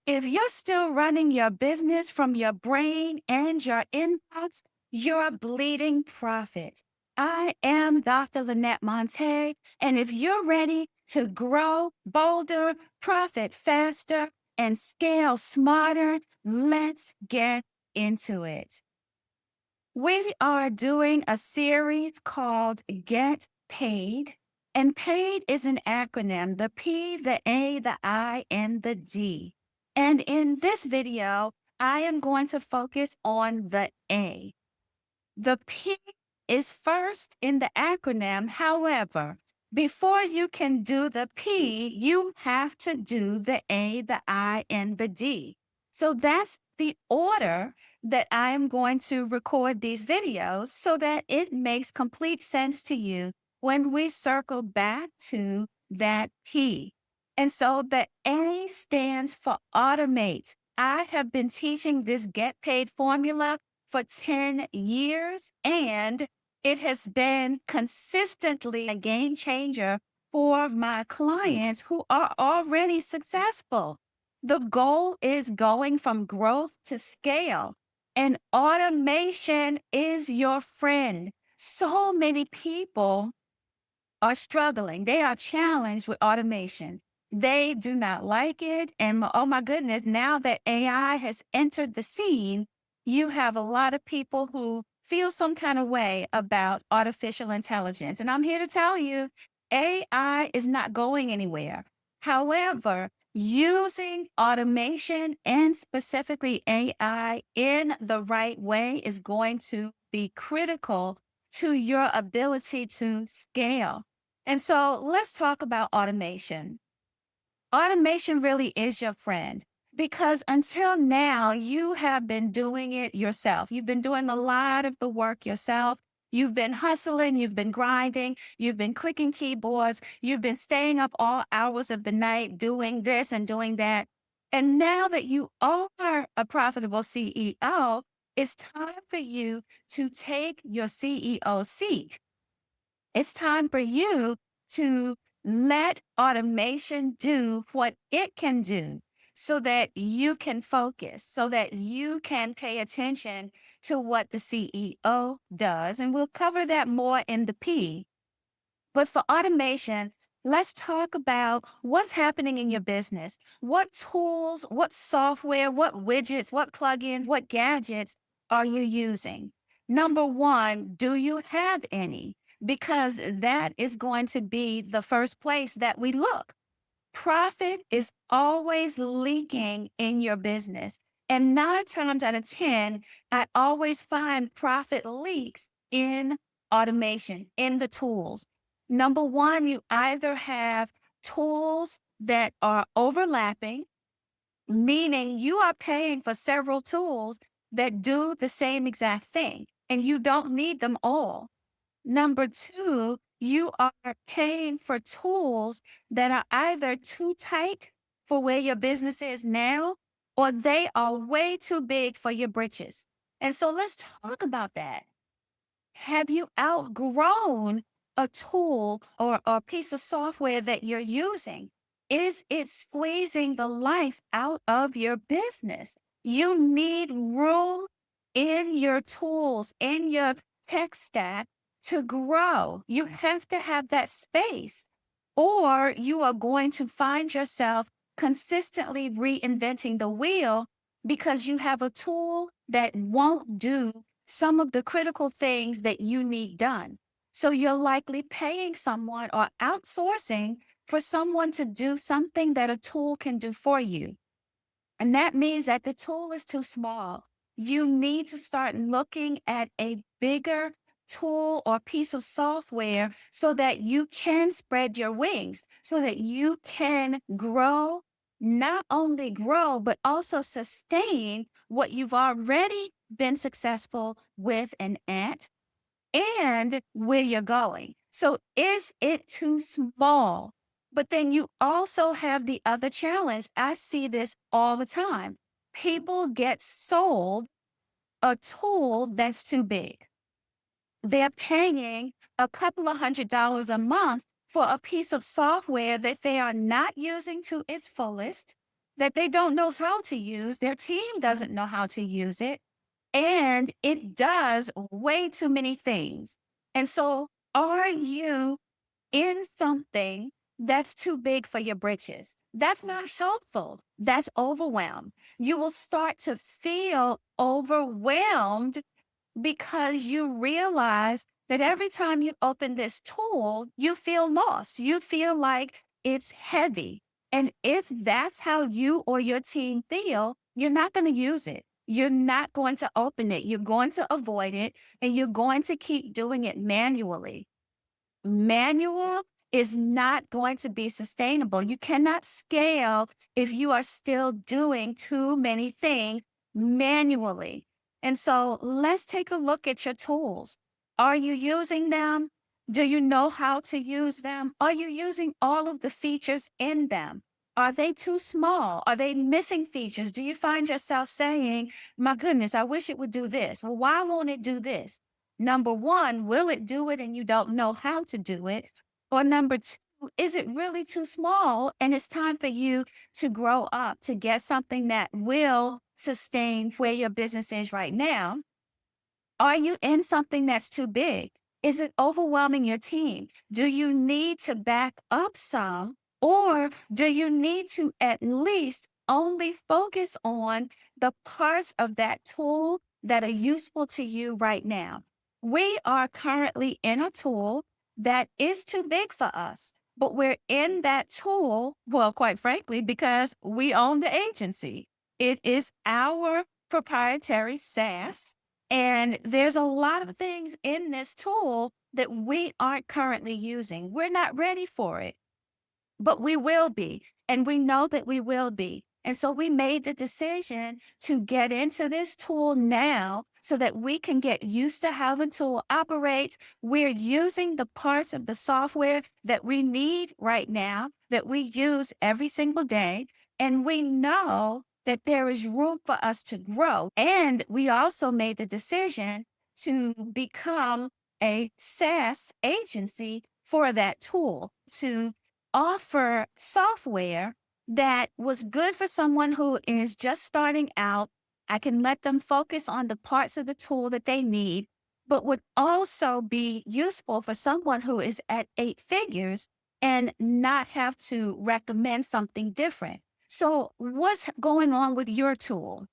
If you're still running your business from your brain and your inbox, you're bleeding profit. I am Dr. Linette Montae, and if you're ready to grow bolder, profit faster, and scale smarter, let's get into it. We are doing a series called Get Paid, and paid is an acronym, the P, the A, the I, and the D. And in this video, I am going to focus on the A. The P is first in the acronym. However, before you can do the P, you have to do the A, the I, and the D. So that's the order that I am going to record these videos so that it makes complete sense to you when we circle back to that P. And so the A stands for automate. I have been teaching this get paid formula for 10 years, and it has been consistently a game changer for my clients who are already successful. The goal is going from growth to scale, and automation is your friend. So many people are struggling. They are challenged with automation. They do not like it. And oh my goodness, now that AI has entered the scene, you have a lot of people who feel some kind of way about artificial intelligence. And I'm here to tell you, AI is not going anywhere. However, using automation and specifically AI in the right way is going to be critical to your ability to scale. And so let's talk about automation. Automation really is your friend because until now, you have been doing it yourself. You've been doing a lot of the work yourself. You've been hustling, you've been grinding, you've been clicking keyboards, you've been staying up all hours of the night doing this and doing that. And now that you are a profitable CEO, it's time for you to take your CEO seat. It's time for you to let automation do what it can do so that you can focus, so that you can pay attention to what the CEO does. And we'll cover that more in the P. But for automation, let's talk about what's happening in your business. What tools, what software, what widgets, what plugins, what gadgets are you using? Number one, do you have any? Because that is going to be the first place that we look. Profit is always leaking in your business. And 9 times out of 10, I always find profit leaks in automation, in the tools. Number one, you either have tools that are overlapping, meaning you are paying for several tools that do the same exact thing, and you don't need them all. Number two, you are paying for tools that are either too tight for where your business is now, or they are way too big for your britches. And so let's talk about that. Have you outgrown a tool or a piece of software that you're using? Is it squeezing the life out of your business? You need room in your tools, in your tech stack to grow. You have to have that space, or you are going to find yourself consistently reinventing the wheel because you have a tool that won't do some of the critical things that you need done. So you're likely paying someone or outsourcing for someone to do something that a tool can do for you. And that means that the tool is too small. You need to start looking at a bigger tool or piece of software so that you can spread your wings, so that you can grow, not only grow, but also sustain what you've already been successful with and at, and where you're going. So is it too small? But then you also have the other challenge. I see this all the time. People get sold a tool that's too big. They're paying a couple of $100s a month for a piece of software that they are not using to its fullest. that they don't know how to use. Their team doesn't know how to use it. And it does way too many things. And so, are you in something that's too big for your britches? That's not helpful. That's overwhelmed. You will start to feel overwhelmed because you realize that every time you open this tool, you feel lost. You feel like it's heavy. And if that's how you or your team feel, you're not going to use it. You're not going to open it. You're going to avoid it and you're going to keep doing it manually. Manual is not going to be sustainable. You cannot scale if you are still doing too many things manually. And so let's take a look at your tools. Are you using them? Do you know how to use them? Are you using all of the features in them? Are they too small? Are they missing features? Do you find yourself saying, my goodness, I wish it would do this? Well, why won't it do this? Number one, will it do it and you don't know how to do it? Or number two, is it really too small and it's time for you to grow up to get something that will sustain where your business is right now? Are you in something that's too big? Is it overwhelming your team? Do you need to back up some? Or do you need to at least only focus on the parts of that tool that are useful to you right now? We are currently in a tool that is too big for us, but we're in that tool, well, quite frankly, because we own the agency. It is our proprietary SaaS and there's a lot of things in this tool that we aren't currently using. We're not ready for it, but we will be. And we know that we will be. And so we made the decision to get into this tool now so that we can get used to how the tool operates. We're using the parts of the software that we need right now, that we use every single day. And we know that there is room for us to grow. And we also made the decision to become a SaaS agency for that tool, to offer software that was good for someone who is just starting out. I can let them focus on the parts of the tool that they need, but would also be useful for someone who is at 8 figures and not have to recommend something different. So, what's going on with your tool?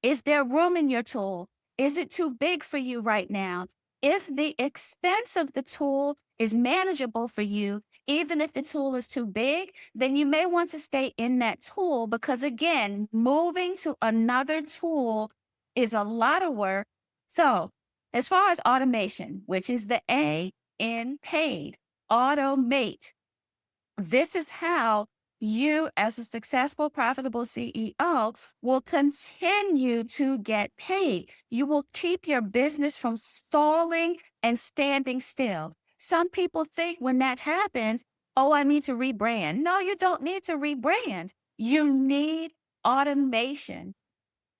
Is there room in your tool? Is it too big for you right now? If the expense of the tool is manageable for you, even if the tool is too big, then you may want to stay in that tool because, again, moving to another tool is a lot of work. So, as far as automation, which is the A in paid, automate. This is how you, as a successful, profitable CEO, will continue to get paid. You will keep your business from stalling and standing still. Some people think when that happens, oh, I need to rebrand. No, you don't need to rebrand. You need automation.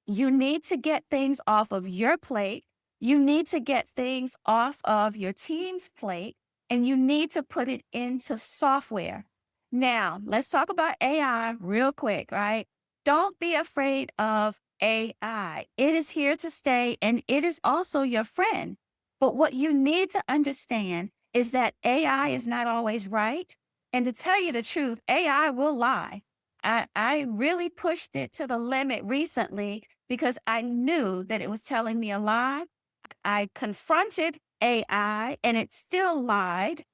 You need to get things off of your plate. You need to get things off of your team's plate, and you need to put it into software. Now, let's talk about AI real quick, right? Don't be afraid of AI. It is here to stay, and it is also your friend. But what you need to understand is that AI is not always right. And to tell you the truth, AI will lie. I really pushed it to the limit recently because I knew that it was telling me a lie. I confronted AI and it still lied.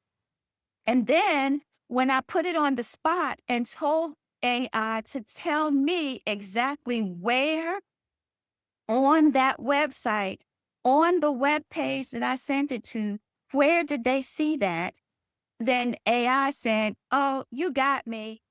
And then when I put it on the spot and told AI to tell me exactly where on that website, on the web page that I sent it to, where did they see that? Then AI said, oh, you got me.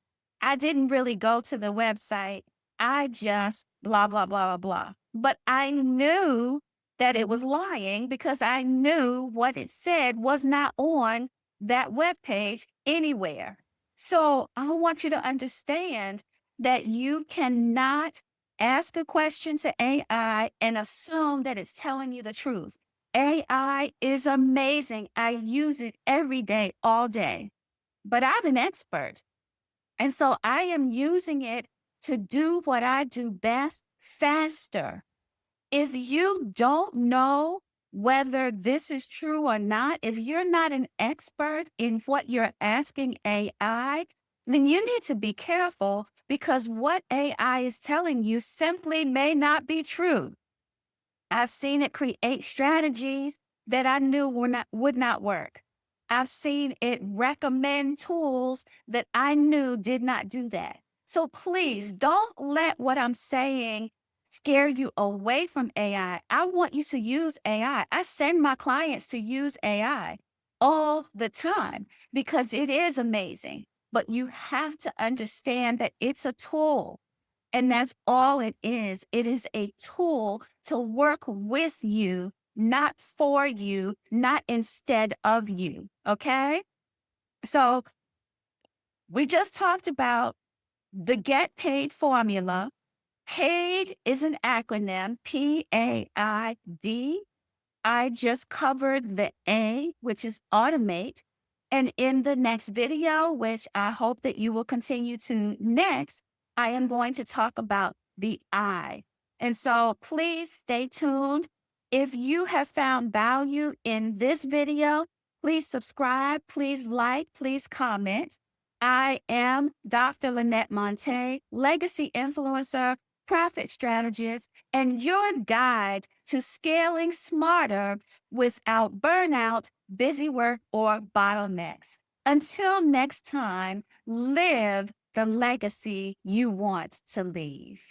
I didn't really go to the website. I just blah, blah, blah, blah, blah. But I knew that it was lying because I knew what it said was not on that webpage anywhere. So I want you to understand that you cannot ask a question to AI and assume that it's telling you the truth. AI is amazing. I use it every day, all day, but I'm an expert. And so I am using it to do what I do best faster. If you don't know whether this is true or not, if you're not an expert in what you're asking AI, then you need to be careful because what AI is telling you simply may not be true. I've seen it create strategies that I knew would not work. I've seen it recommend tools that I knew did not do that. So please don't let what I'm saying scare you away from AI. I want you to use AI. I send my clients to use AI all the time because it is amazing. But you have to understand that it's a tool. And that's all it is. It is a tool to work with you, not for you, not instead of you. Okay. So we just talked about the get paid formula. PAID is an acronym, PAID. I just covered the A, which is automate. And in the next video, which I hope that you will continue to next, I am going to talk about the I. And so please stay tuned. If you have found value in this video, please subscribe, please like, please comment. I am Dr. Linette Montae, legacy influencer, profit strategist, and your guide to scaling smarter without burnout, busy work, or bottlenecks. Until next time, live the legacy you want to leave.